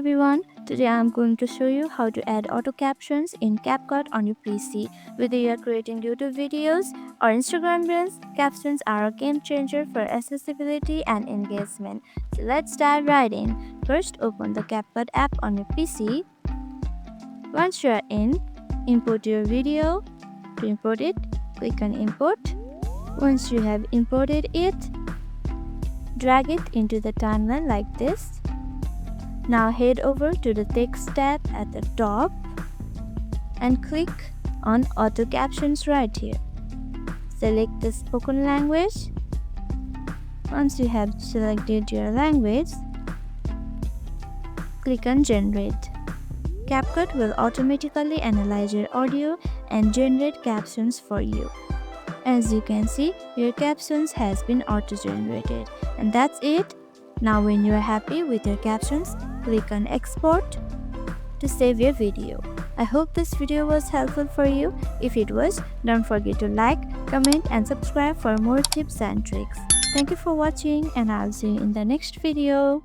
everyone, today I am going to show you how to add auto captions in Capcut on your PC. Whether you are creating YouTube videos or Instagram reels, captions are a game changer for accessibility and engagement. So let's dive right in. First, open the Capcut app on your PC. Once you are in, import your video. To import it, click on import. Once you have imported it, drag it into the timeline like this. Now head over to the text tab at the top and click on auto captions right here. Select the spoken language. Once you have selected your language, click on generate. Capcut will automatically analyze your audio and generate captions for you. As you can see, your captions has been auto-generated. And that's it. Now when you are happy with your captions, click on export to save your video. I hope this video was helpful for you. If it was, don't forget to like, comment and subscribe for more tips and tricks. Thank you for watching and I'll see you in the next video.